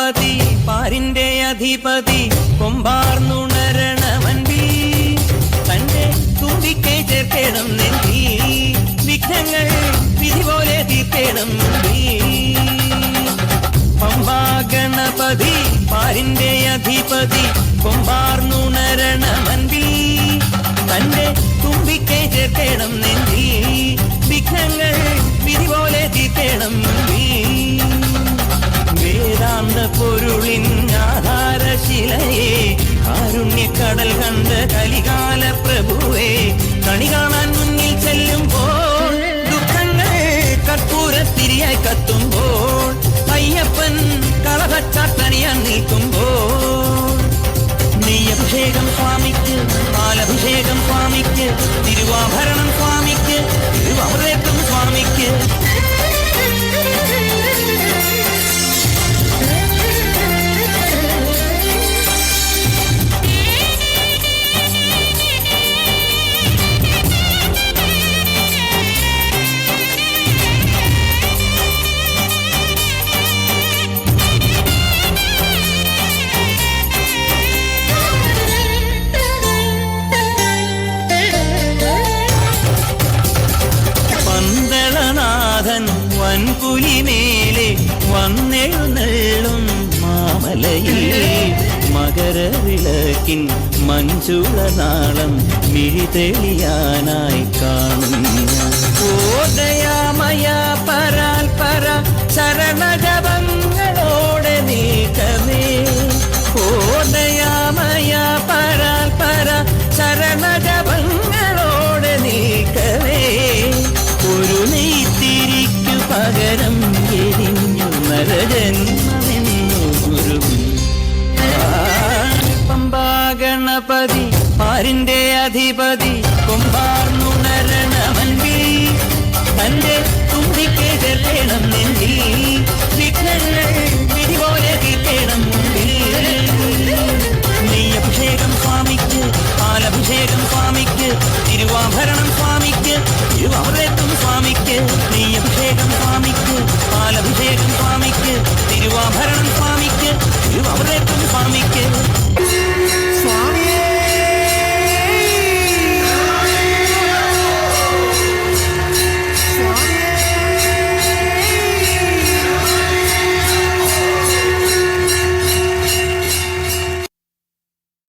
ഗണപതി പാരിന്റെ അധിപതി കൊമ്പാർന്നുണരണമൻപി തന്റെ തുമ്പിക്കെ ചേർക്കണം നെഞ്ചി വിഘ്നങ്ങൾ വിധി പോലെ തീർക്കണം പമ്പാ ഗണപതി പാരിന്റെ അധിപതി കൊമ്പാർന്നുണരണമൻപി തന്റെ തുമ്പിക്കെ ചേർക്കണം നെഞ്ചി വിഘ്നങ്ങൾ വിധി പോലെ തീർക്കണം വേദാന്ത പൊരുളിൻ ആധാരശിലയെ കാരുണ്യക്കടൽ കണ്ട കലികാല പ്രഭുവേ കണി കാണാൻ മുന്നിൽ ചെല്ലുമ്പോൾ ദുഃഖങ്ങൾ കർപ്പൂരത്തിരിയായി കത്തുമ്പോൾ അയ്യപ്പൻ കളഭച്ചാട്ടണിയാൻ നിൽക്കുമ്പോൾ നെയ്യഭിഷേകം സ്വാമിക്ക് പാലഭിഷേകം സ്വാമിക്ക് തിരുവാഭരണം സ്വാമിക്ക് തിരുവമൃതം സ്വാമിക്ക് വൻപുലിമേലെ വന്നെഴുന്നള്ളും മാമലയിൽ മകരവിളക്കിൻ മഞ്ചുളനാളം മിഴിതെളിയാനായി കാണുന്ന ഓദയാമയ പരാൽ പര ശരണജപങ്ങളോടെ നീക്കമേ ഓദയാമയ പരാൽ പര ശരണജപങ്ങളോടെ നീക്കമേ ഒരു നെയ്ത്തിരിക്കു പകരം എരിഞ്ഞു നരജന്മമെന്നു ഗുരു പമ്പാ ഗണപതി പാരിന്റെ അധിപതി കൊമ്പാർന്നുണരണമൻപി തന്റെ തുമ്പിക്കെ ചേർക്കണം നെഞ്ചി